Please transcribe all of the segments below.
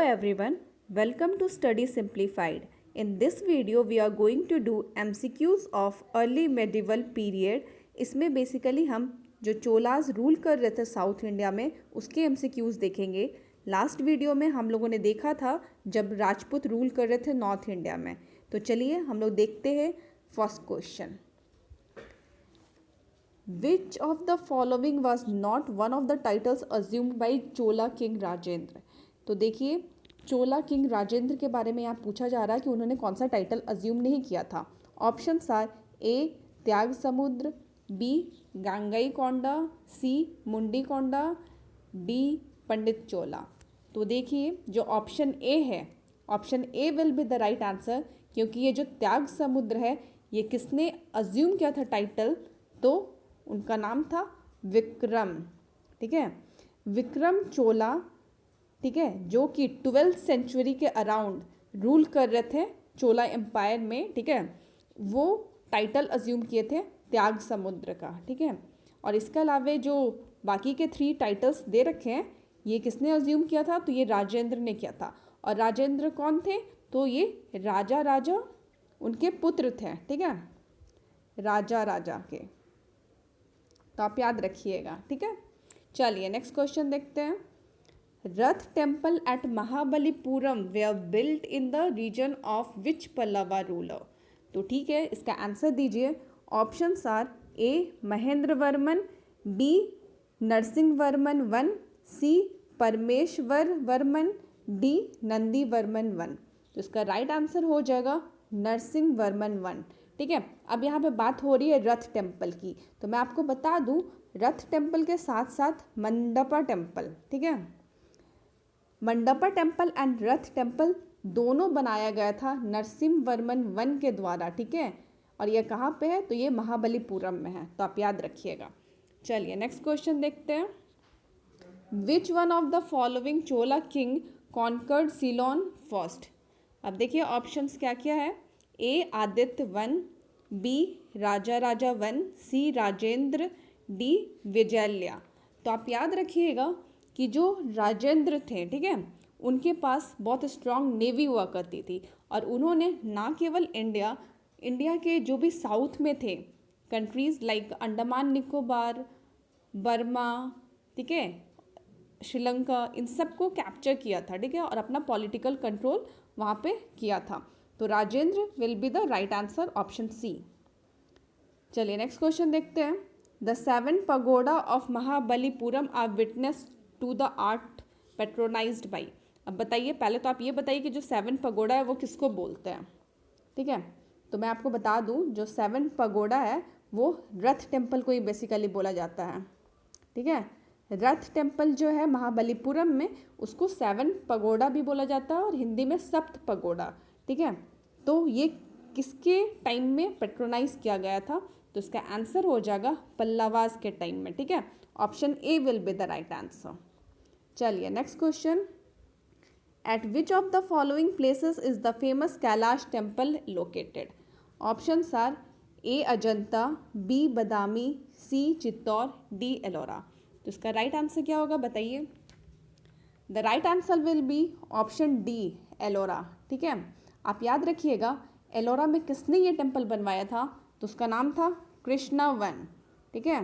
everyone, welcome to Study Simplified. In this video we are going to do MCQs of early medieval period. इसमें basically हम जो Cholas rule कर रहे थे south India में उसके MCQs देखेंगे। लास्ट वीडियो में हम लोगों ने देखा था जब राजपूत रूल कर रहे थे नॉर्थ इंडिया में। तो चलिए हम लोग देखते हैं first question. Which of the following was not one of the titles assumed by Chola King Rajendra? तो देखिए चोला किंग राजेंद्र के बारे में यहाँ पूछा जा रहा है कि उन्होंने कौन सा टाइटल अज्यूम नहीं किया था। ऑप्शंस आर ए त्याग समुद्र, बी गांगई कोंडा, सी मुंडी कोंडा, डी पंडित चोला। तो देखिए जो ऑप्शन ए है, option A will be the right answer, क्योंकि ये जो त्याग समुद्र है ये किसने अज्यूम किया था टाइटल, तो उनका नाम था विक्रम। ठीक है, विक्रम चोला, ठीक है, जो कि 12th सेंचुरी के अराउंड रूल कर रहे थे चोला एम्पायर में। ठीक है, वो टाइटल अज्यूम किए थे त्याग समुद्र का। ठीक है, और इसके अलावा जो बाकी के 3 टाइटल्स दे रखे हैं ये किसने अज्यूम किया था, तो ये राजेंद्र ने किया था। और राजेंद्र कौन थे, तो ये राजा उनके पुत्र थे। ठीक है, राजा के, तो आप याद रखिएगा। ठीक है, चलिए नेक्स्ट क्वेश्चन देखते हैं। Ratha temple at Mahabalipuram were built in the region of which Pallava ruler? तो ठीक है, इसका आंसर दीजिए। Options are A Mahendra Varman, B Narasimha Varman 1, C Parameshwara Varman, D Nandi Varman 1। तो इसका राइट आंसर हो जाएगा नरसिंह वर्मन 1। ठीक है, अब यहाँ पे बात हो रही है रथ टेम्पल की, तो मैं आपको बता दूँ रथ टेम्पल के साथ साथ मंडपा टेम्पल, ठीक है, mandapa temple and Rath temple दोनों बनाया गया था नरसिंह वर्मन 1 के द्वारा। ठीक है, और ये कहाँ पे है, तो ये महाबलीपुरम में है, तो आप याद रखिएगा। चलिए नेक्स्ट क्वेश्चन देखते हैं। Which one of the following Chola king conquered Ceylon first? अब देखिए ऑप्शंस क्या क्या है। A Aditya 1, B Raja 1, C Rajendra, D Vijayalaya. तो आप याद रखिएगा कि जो राजेंद्र थे, ठीक है, उनके पास बहुत स्ट्रांग नेवी हुआ करती थी, और उन्होंने ना केवल इंडिया के जो भी साउथ में थे countries like Andaman Nicobar, Burma, ठीक है, श्रीलंका, इन सब को कैप्चर किया था। ठीक है, और अपना पॉलिटिकल कंट्रोल वहाँ पे किया था। तो Rajendra will be the right answer, option C. चलिए नेक्स्ट क्वेश्चन देखते हैं। The 7 pagoda of Mahabalipuram are witness to the art patronised by. अब बताइए, पहले तो आप ये बताइए कि जो 7 पगोडा है वो किसको बोलते हैं। ठीक है, तो मैं आपको बता दूं जो 7 पगोडा है वो रथ टेम्पल को ही बेसिकली बोला जाता है। ठीक है, रथ टेम्पल जो है महाबलीपुरम में उसको 7 पगोडा भी बोला जाता है और हिंदी में सप्त पगोडा। ठीक है, तो ये किसके टाइम में पेट्रोनाइज किया गया था, तो इसका आंसर हो जाएगा पल्लवास के टाइम में। ठीक है, option A will be the right answer. चलिए next question. At which of the following places is the famous Kailash temple located? Options are A Ajanta, B Badami, C Chittor, D Ellora. तो इसका राइट आंसर क्या होगा बताइए। The right answer will be option D Ellora. ठीक है, आप याद रखिएगा एलोरा में किसने ये टेम्पल बनवाया था, तो उसका नाम था कृष्णा 1। ठीक है,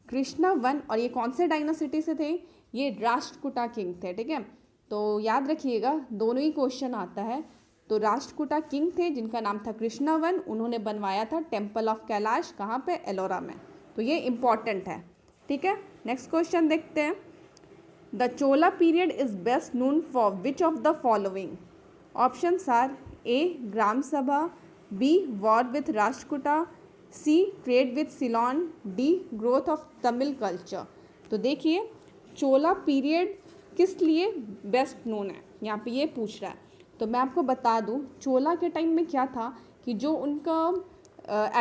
कृष्णा 1, और ये कौन से डायनासिटी से थे, ये राष्ट्रकूटा किंग थे। ठीक है, तो याद रखिएगा दोनों ही क्वेश्चन आता है। तो राष्ट्रकूटा किंग थे जिनका नाम था कृष्णा 1, उन्होंने बनवाया था टेम्पल ऑफ कैलाश, कहाँ पे, एलोरा में। तो ये इम्पॉर्टेंट है। ठीक है, नेक्स्ट क्वेश्चन देखते हैं। The Chola period is best known for which of the following? Options are A gram sabha, B war with Rashtrakuta, C trade with Ceylon, D growth of Tamil culture. तो देखिए चोला पीरियड किस लिए बेस्ट नोन है, यहाँ पे ये पूछ रहा है। तो मैं आपको बता दूँ चोला के टाइम में क्या था कि जो उनका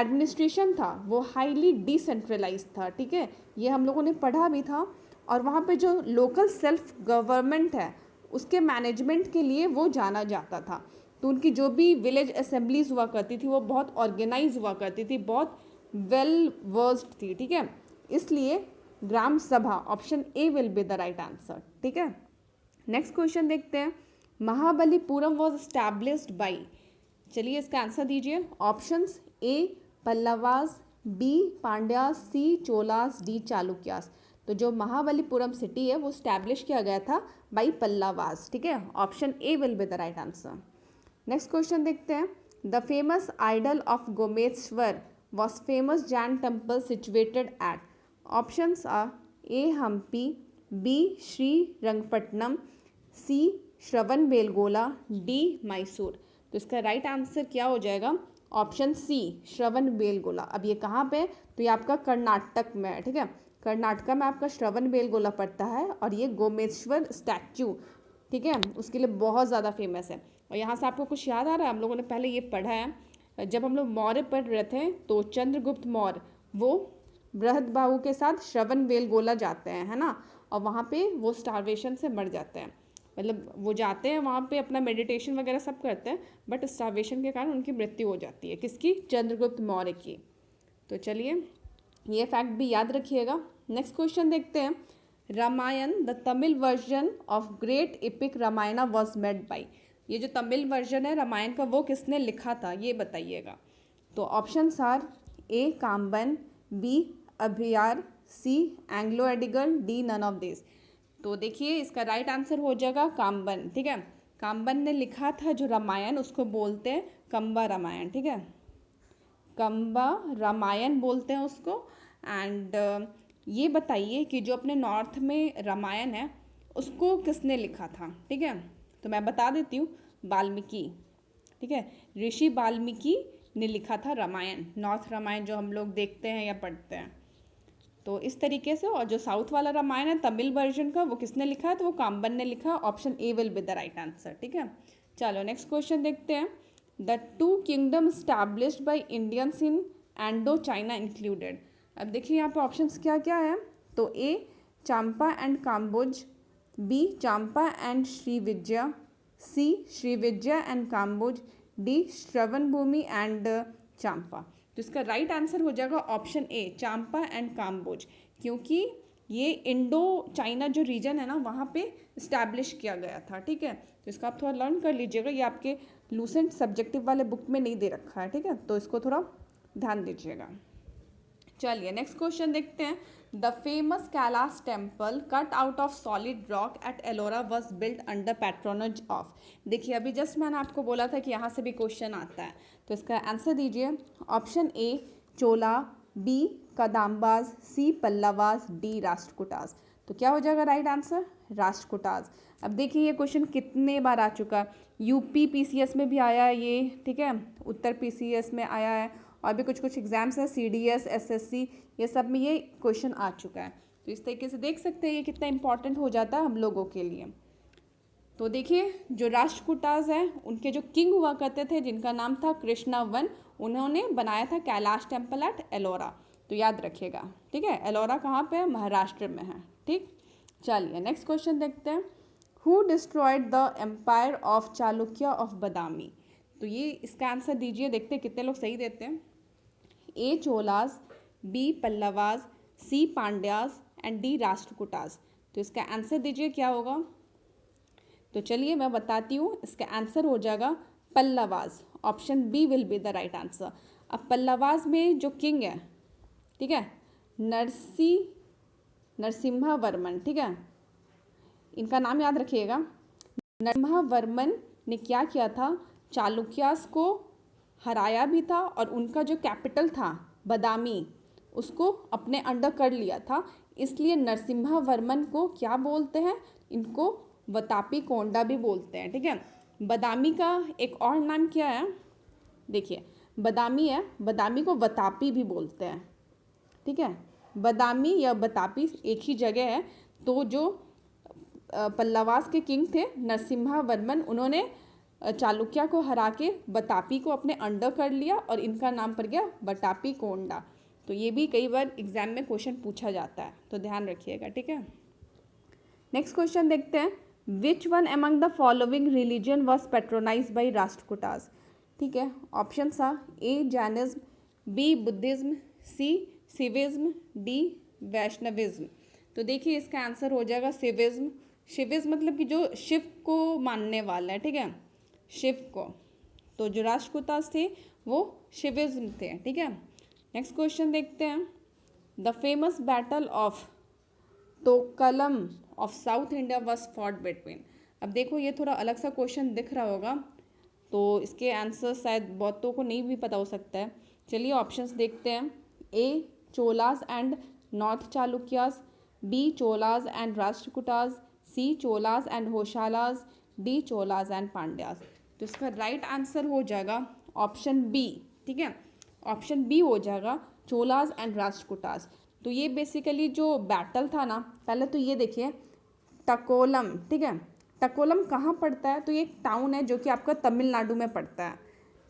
एडमिनिस्ट्रेशन था वो हाईली डिसेंट्रलाइज था। ठीक है, ये हम लोगों ने पढ़ा भी था, और वहाँ पे जो लोकल सेल्फ गवर्नमेंट है उसके मैनेजमेंट के लिए वो जाना जाता था। तो उनकी जो भी विलेज असेंबलीज हुआ करती थी वो बहुत ऑर्गेनाइज हुआ करती थी, बहुत वेल वर्स्ड थी। ठीक है, इसलिए ग्राम सभा, option A will be the right answer. ठीक है, नेक्स्ट क्वेश्चन देखते हैं, महाबलीपुरम वॉज एस्टैब्लिश्ड बाई, चलिए इसका आंसर दीजिए। Options A Pallavas, B Pandyas, C Cholas, D Chalukyas. तो जो महाबलीपुरम सिटी है वो स्टैब्लिश किया गया था बाई पल्लवास, ठीक है। Option A will be the right answer. Next question देखते हैं, the famous idol of Gomateshwar was famous Jain temple situated at. Options are A Hampi, B Sri Rangapatnam, C Shravana Belagola, D Mysore. तो इसका राइट आंसर क्या हो जाएगा? Option C Shravana Belagola. अब ये कहाँ पे? तो ये आपका कर्नाटक में है, ठीक है। कर्नाटका में आपका श्रवण बेलगोला पड़ता है और ये गोमेश्वर स्टैचू, ठीक है, उसके लिए बहुत ज़्यादा फेमस है। और यहाँ से आपको कुछ याद आ रहा है? हम लोगों ने पहले ये पढ़ा है जब हम लोग मौर्य पढ़ रहे थे, तो चंद्रगुप्त मौर्य वो बृहदबाहु के साथ श्रवण बेलगोला जाते हैं, है ना, और वहाँ पे वो स्टारवेशन से मर जाते हैं। मतलब वो जाते हैं वहाँ पे अपना मेडिटेशन वगैरह सब करते हैं, बट स्टारवेशन के कारण उनकी मृत्यु हो जाती है। किसकी? चंद्रगुप्त मौर्य की। तो चलिए ये फैक्ट भी याद रखिएगा। नेक्स्ट क्वेश्चन देखते हैं, Ramayan the Tamil version of great epic Ramayana was made by. ये जो तमिल वर्जन है रामायण का वो किसने लिखा था, ये बताइएगा। तो options are A Kamban, B Abhiyar, C एंग्लो Adigal, D none of this. तो देखिए इसका राइट आंसर हो जाएगा काम्बन, ठीक है। काम्बन ने लिखा था जो रामायण, उसको बोलते हैं कंबा रामायण, ठीक है, कंबा रामायण बोलते हैं उसको। एंड ये बताइए कि जो अपने नॉर्थ में रामायण है उसको किसने लिखा था, ठीक है। तो मैं बता देती हूँ, वाल्मीकि, ठीक है, ऋषि वाल्मीकि ने लिखा था रामायण, नॉर्थ रामायण जो हम लोग देखते हैं या पढ़ते हैं। तो इस तरीके से, और जो साउथ वाला रामायण है तमिल वर्जन का, वो किसने लिखा है? तो वो काम्बन ने लिखा। Option A will be the right answer, ठीक है। चलो नेक्स्ट क्वेश्चन देखते हैं, the two kingdom established by Indians in Indochina included. अब देखिए यहाँ पे ऑप्शंस क्या क्या है। तो A Champa and Kamboja, B Champa and Srivijaya, C Srivijaya and Kamboja, D Shravana Bhumi and Champa. तो इसका राइट आंसर हो जाएगा option A Champa and Kamboja, क्योंकि ये इंडो चाइना जो रीजन है ना वहाँ पे इस्टेब्लिश किया गया था, ठीक है। तो इसको आप थोड़ा लर्न कर लीजिएगा, ये आपके लूसेंट सब्जेक्टिव वाले बुक में नहीं दे रखा है, ठीक है, तो इसको थोड़ा ध्यान दीजिएगा। चलिए नेक्स्ट क्वेश्चन देखते हैं, the famous Kailash temple cut out of solid rock at Ellora was built under patronage of. देखिए अभी जस्ट मैंने आपको बोला था कि यहाँ से भी क्वेश्चन आता है, तो इसका आंसर दीजिए। Option A Chola, B Kadambas, C Pallavas, D Rashtrakutas. तो क्या हो जाएगा राइट आंसर? राष्ट्रकूटास। अब देखिए ये क्वेश्चन कितने बार आ चुका है, यूपी पीसीएस में भी आया है ये, ठीक है, उत्तर पीसीएस में आया है, और भी कुछ एग्जाम्स हैं सीडीएस, एसएससी, ये सब में ये क्वेश्चन आ चुका है। तो इस तरीके से देख सकते हैं ये कितना इंपॉर्टेंट हो जाता है हम लोगों के लिए। तो देखिए जो राष्ट्रकूटास हैं उनके जो किंग हुआ करते थे जिनका नाम था कृष्णवन, उन्होंने बनाया था कैलाश टेम्पल एट एलोरा। तो याद रखिएगा, ठीक है। एलोरा कहाँ पे है? महाराष्ट्र में है, ठीक। चलिए नेक्स्ट क्वेश्चन देखते हैं, who destroyed the empire of Chalukya of Badami. तो ये इसका आंसर दीजिए, देखते हैं कितने लोग सही देते हैं। A Cholas, B Pallavas, C Pandyas and D Rashtrakutas. तो इसका आंसर दीजिए क्या होगा। तो चलिए मैं बताती हूँ, इसका आंसर हो जाएगा Pallavas. Option B will be the right answer. अब पल्लवास में जो किंग है, ठीक है, नरसिम्हा वर्मन, ठीक है, इनका नाम याद रखिएगा। नरसिम्हा वर्मन ने क्या किया था, चालुक्यास को हराया भी था और उनका जो कैपिटल था बादामी उसको अपने अंडर कर लिया था। इसलिए नरसिम्हा वर्मन को क्या बोलते हैं, इनको वतापी कोंडा भी बोलते हैं, ठीक है। बादामी का एक और नाम क्या है, देखिए बादामी है, बादामी को वतापी भी बोलते हैं, ठीक है। बादामी या बतापी एक ही जगह है। तो जो पल्लवास के किंग थे नरसिम्हा वर्मन, उन्होंने चालुक्य को हरा के बतापी को अपने अंडर कर लिया और इनका नाम पड़ गया वटापी कोंडा। तो ये भी कई बार एग्जाम में क्वेश्चन पूछा जाता है, तो ध्यान रखिएगा, ठीक है। नेक्स्ट क्वेश्चन देखते हैं, which one among the following religion was patronise by Rashtrakutas. ठीक है, ऑप्शन आ ए जैनिज्म, बी बुद्धिज्म, सी सिविज्म, डी वैष्णविज्म। तो देखिए इसका आंसर हो जाएगा सिविज्म। शिविज मतलब कि जो शिव को मानने वाला है, ठीक है, शिव को। तो जो राष्ट्रकूटास थे वो शिविज्म थे, ठीक है। नेक्स्ट क्वेश्चन देखते हैं। The famous battle of Takkolam of South India was fought between. अब देखो ये थोड़ा अलग सा क्वेश्चन दिख रहा होगा, तो इसके आंसर शायद बहुतों को नहीं भी पता हो सकता है। चलिए ऑप्शंस देखते हैं। A Cholas and North Chalukyas, B Cholas and Rashtrakutas, C Cholas and Hoysalas, D Cholas and Pandyas. तो इसका राइट आंसर हो जाएगा ऑप्शन बी, ठीक है, ऑप्शन बी हो जाएगा चोलास एंड राष्ट्रकूटास। तो ये बेसिकली जो बैटल था ना, पहले तो ये देखिए टकोलम, ठीक है, टकोलम कहाँ पड़ता है, तो ये एक टाउन है जो कि आपका तमिलनाडु में पड़ता है,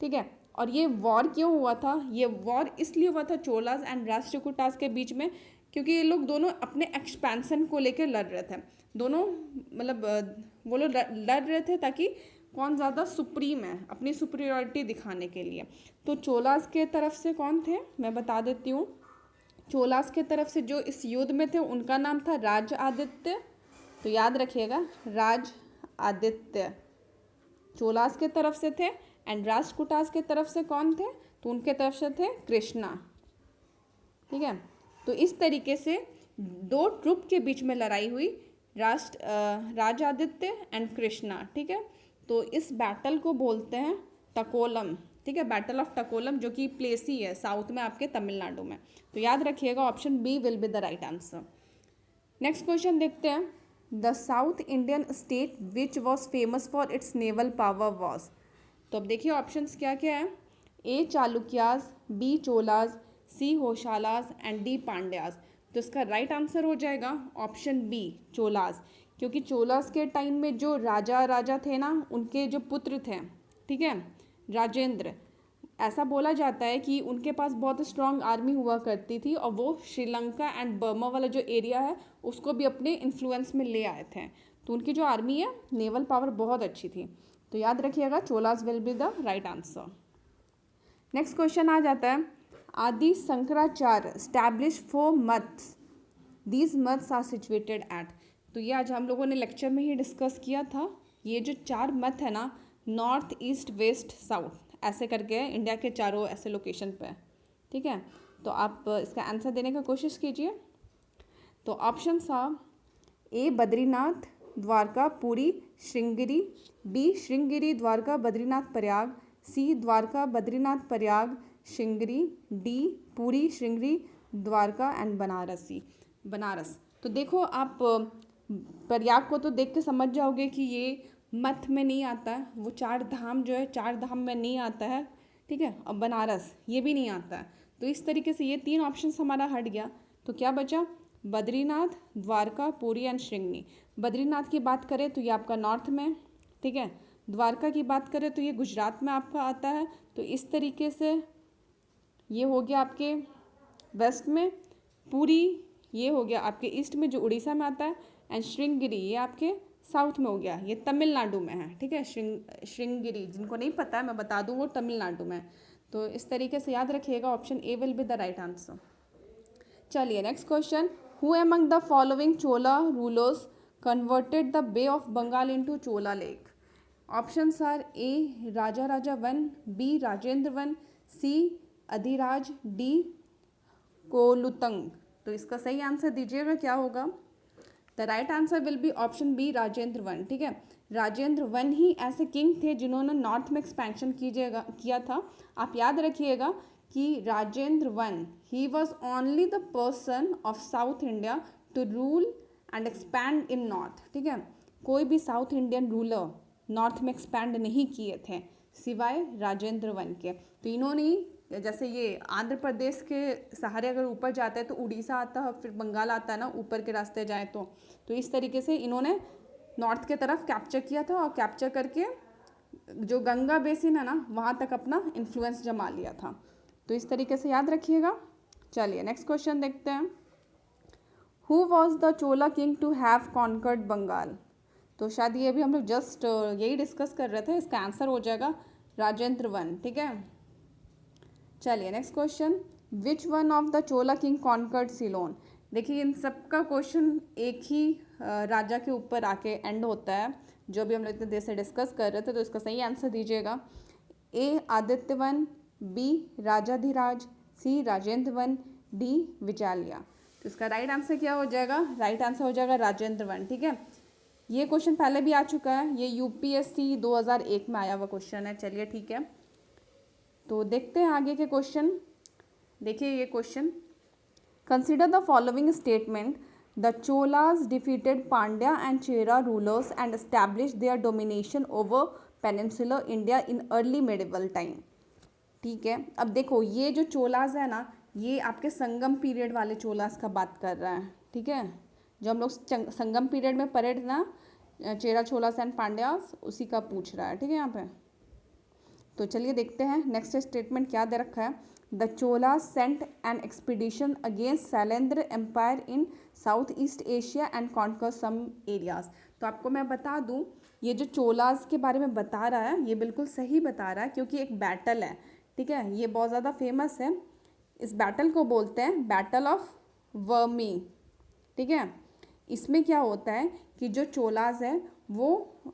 ठीक है। और ये वॉर क्यों हुआ था, ये वॉर इसलिए हुआ था चोलास एंड राष्ट्रकूटास के बीच में, क्योंकि ये लोग दोनों अपने एक्सपेंशन को लेकर लड़ रहे थे। दोनों मतलब वो लोग लड़ रहे थे ताकि कौन ज़्यादा सुप्रीम है, अपनी सुपीरियरिटी दिखाने के लिए। तो चोलास के तरफ से कौन थे मैं बता देती हूँ। चोलास के तरफ से जो इस युद्ध में थे उनका नाम था राज आदित्य, तो याद रखिएगा राज आदित्य चोलास के तरफ से थे। एंड राष्ट्रकूटास के तरफ से कौन थे, तो उनके तरफ से थे कृष्णा, ठीक है। तो इस तरीके से दो ट्रुप के बीच में लड़ाई हुई, राज आदित्य एंड कृष्णा, ठीक है। तो इस बैटल को बोलते हैं टकोलम, ठीक है, बैटल ऑफ टकोलम, जो कि प्लेस ही है साउथ में आपके तमिलनाडु में। तो याद रखिएगा option B will be the right answer. Next question देखते हैं। The South Indian state which was famous for its naval power was. तो अब देखिए ऑप्शंस क्या क्या है। A Chalukyas, B Cholas, C Hoysalas and D Pandyas. तो इसका राइट आंसर हो जाएगा ऑप्शन बी चोलास, क्योंकि चोलास के टाइम में जो राजा थे ना, उनके जो पुत्र थे, ठीक है, राजेंद्र, ऐसा बोला जाता है कि उनके पास बहुत स्ट्रांग आर्मी हुआ करती थी और वो श्रीलंका एंड बर्मा वाला जो एरिया है उसको भी अपने इन्फ्लुएंस में ले आए थे। तो उनकी जो आर्मी है नेवल पावर बहुत अच्छी थी। तो याद रखिएगा Cholas will be the right answer. Next question आ जाता है। Adi Shankaracharya establish 4 maths, these maths are situated at. तो ये आज हम लोगों ने लेक्चर में ही डिस्कस किया था। ये जो 4 मथ है ना, नॉर्थ ईस्ट वेस्ट साउथ ऐसे करके इंडिया के चारों ऐसे लोकेशन पे, ठीक है। तो आप इसका आंसर देने का कोशिश कीजिए। तो ऑप्शन था A Badrinath Dwarka Puri Sringeri, B Sringeri Dwarka Badrinath Prayag, C Dwarka Badrinath Prayag Sringeri, D Puri Sringeri Dwarka and Banaras. तो देखो आप प्रयाग को तो देख के समझ जाओगे कि ये मथ में नहीं आता है, वो 4 धाम जो है 4 धाम में नहीं आता है, ठीक है। अब बनारस ये भी नहीं आता है। तो इस तरीके से ये 3 ऑप्शन हमारा हट गया। तो क्या बचा, बद्रीनाथ, द्वारका, पुरी एंड श्रृंगेरी। बद्रीनाथ की बात करें तो ये आपका नॉर्थ में, ठीक है। द्वारका की बात करें तो ये गुजरात में आपका आता है। तो इस तरीके से ये हो गया आपके वेस्ट में, पुरी ये हो गया आपके ईस्ट में जो उड़ीसा में आता है, एंड श्रृंगेरी ये आपके साउथ में हो गया, ये तमिलनाडु में है, ठीक है। श्रृंगेरी जिनको नहीं पता है मैं बता दूँ, वो तमिलनाडु में। तो इस तरीके से याद रखिएगा option A will be the right answer. चलिए next question. Who among the following Chola rulers converted the bay of Bengal into Chola lake. Options are A Raja 1, B Rajendra 1, C Adhiraja, D Kulothunga. तो इसका सही आंसर दीजिएगा क्या होगा। The right answer will be option B Rajendra 1, ठीक है। राजेंद्र 1 ही ऐसे किंग थे जिन्होंने नॉर्थ में एक्सपेंशन किया था। आप याद रखिएगा कि राजेंद्र 1 ही was only the person of South India to rule and expand in north, ठीक है। कोई भी साउथ इंडियन रूलर नॉर्थ में एक्सपैंड नहीं किए थे सिवाय राजेंद्र 1 के। तो इन्होंने ही, जैसे ये आंध्र प्रदेश के सहारे अगर ऊपर जाता है तो उड़ीसा आता है, फिर बंगाल आता है ना ऊपर के रास्ते जाए तो इस तरीके से इन्होंने नॉर्थ के तरफ कैप्चर किया था और कैप्चर करके जो गंगा बेसिन है ना वहाँ तक अपना इन्फ्लुएंस जमा लिया था। तो इस तरीके से याद रखिएगा। चलिए नेक्स्ट क्वेश्चन देखते हैं। Who was the Chola king to have conquered Bengal. तो शायद ये भी हम लोग जस्ट यही डिस्कस कर रहे थे। इसका आंसर हो जाएगा राजेंद्र 1, ठीक है। चलिए next question. Which one of the Chola king conquered Ceylon. देखिए इन सब का क्वेश्चन एक ही राजा के ऊपर आके एंड होता है, जो भी हम लोग इतने देर से डिस्कस कर रहे थे। तो इसका सही आंसर दीजिएगा ए आदित्यवन, बी राजाधिराज, सी राजेंद्र वन, डी विचालिया। तो इसका राइट आंसर क्या हो जाएगा? राइट आंसर हो जाएगा राजेंद्र वन। ठीक है, ये क्वेश्चन पहले भी आ चुका है, ये यूपीएससी 2001 में आया हुआ क्वेश्चन है। चलिए ठीक है, तो देखते हैं आगे के क्वेश्चन। देखिए ये question, consider the following statement, the Cholas defeated Pandya and Chera rulers and establish there domination over peninsular India in early medieval time. ठीक है, अब देखो ये जो चोलास है ना, ये आपके संगम पीरियड वाले चोलास का बात कर रहा है। ठीक है, जो हम लोग संगम पीरियड में पढ़े थे ना, चेरा चोलास एंड पांड्यास, उसी का पूछ रहा है। ठीक है यहाँ पे, तो चलिए देखते हैं नेक्स्ट स्टेटमेंट क्या दे रखा है। The Cholas sent an expedition against Shailendra empire in South East Asia and conquer some areas. तो आपको मैं बता दूं, ये जो चोलास के बारे में बता रहा है, ये बिल्कुल सही बता रहा है, क्योंकि एक बैटल है। ठीक है, ये बहुत ज़्यादा फेमस है। इस बैटल को बोलते हैं बैटल ऑफ वर्मी। ठीक है, इसमें क्या होता है कि जो चोलास है वो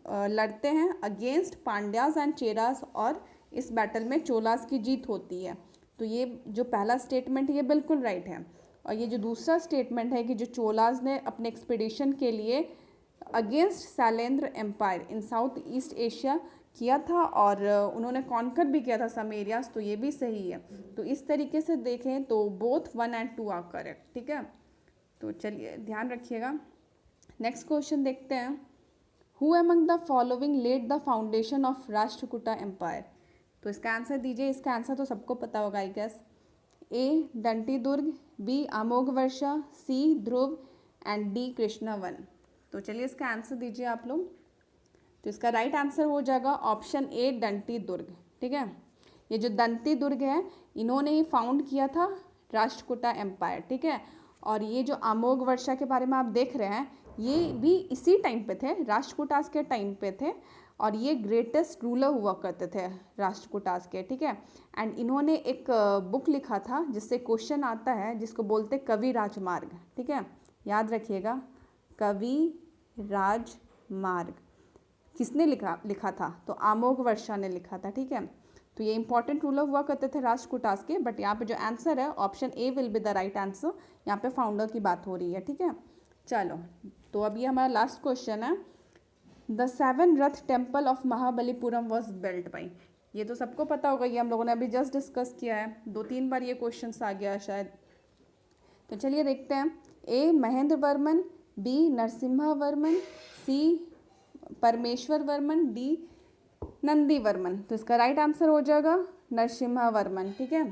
लड़ते हैं अगेंस्ट पांड्यास एंड चेरास, और इस बैटल में चोलास की जीत होती है। तो ये जो पहला स्टेटमेंट है ये बिल्कुल राइट है। और ये जो दूसरा स्टेटमेंट है कि जो चोलास ने अपने एक्सपीडिशन के लिए against Shailendra empire in South East Asia किया था, और उन्होंने कॉन्कर भी किया था सम एरियाज, तो ये भी सही है। तो इस तरीके से देखें तो बोथ 1 और 2 आर करेक्ट। ठीक है, तो चलिए ध्यान रखिएगा। नेक्स्ट क्वेश्चन देखते हैं, who among the following led the foundation of Rashtrakuta empire. तो इसका आंसर दीजिए। इसका आंसर तो सबको पता होगा I guess. A Dantidurga, B Amoghavarsha, C Dhruva and D कृष्णवन। तो चलिए इसका आंसर दीजिए आप लोग। तो इसका राइट आंसर हो जाएगा ऑप्शन ए डंटी दुर्ग। ठीक है, ये जो दंती दुर्ग है इन्होंने ही फाउंड किया था राष्ट्रकूटा एम्पायर। ठीक है, और ये जो अमोघवर्षा के बारे में आप देख रहे हैं, ये भी इसी टाइम पे थे, राष्ट्रकूटास के टाइम पे थे, और ये ग्रेटेस्ट रूलर हुआ करते थे राष्ट्रकूटास के। ठीक है, एंड इन्होंने एक बुक लिखा था जिससे क्वेश्चन आता है, जिसको बोलते कवि राजमार्ग। ठीक है, याद रखिएगा, कवि राजमार्ग किसने लिखा था? तो अमोघवर्षा ने लिखा था। ठीक है, तो ये इंपॉर्टेंट रूलर हुआ करते थे राष्ट्रकूटास के, बट यहाँ पे जो आंसर है option A will be the right answer. यहाँ पे फाउंडर की बात हो रही है। ठीक है, चलो तो अब ये हमारा लास्ट क्वेश्चन है, the 7 Rath temple of Mahabalipuram was built by. ये तो सबको पता होगा, ये हम लोगों ने अभी जस्ट डिस्कस किया है, 2-3 बार ये क्वेश्चन आ गया है शायद। तो चलिए देखते हैं, ए महेंद्र वर्मन, बी नरसिम्हा वर्मन, सी परमेश्वर वर्मन, डी नंदी वर्मन। तो इसका राइट आंसर हो जाएगा नरसिम्हा वर्मन। ठीक है,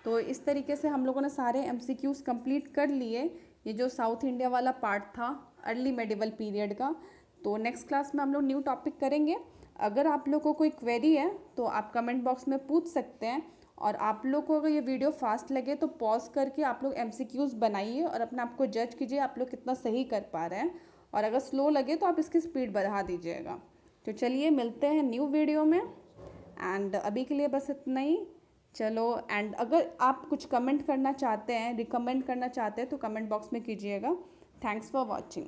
तो इस तरीके से हम लोगों ने सारे MCQs कंप्लीट कर लिए, ये जो साउथ इंडिया वाला पार्ट था अर्ली मेडिवल पीरियड का। तो नेक्स्ट क्लास में हम लोग न्यू टॉपिक करेंगे। अगर आप लोग को कोई क्वेरी है तो आप कमेंट बॉक्स में पूछ सकते हैं, और आप लोग को अगर ये वीडियो फास्ट लगे तो पॉज करके आप लोग MCQs बनाइए और अपने आप को जज कीजिए आप लोग कितना सही कर पा रहे हैं, और अगर स्लो लगे तो आप इसकी स्पीड बढ़ा दीजिएगा। तो चलिए मिलते हैं न्यू वीडियो में, एंड अभी के लिए बस इतना ही। चलो, एंड अगर आप कुछ कमेंट करना चाहते हैं, रिकमेंड करना चाहते हैं, तो कमेंट बॉक्स में कीजिएगा। Thanks for watching.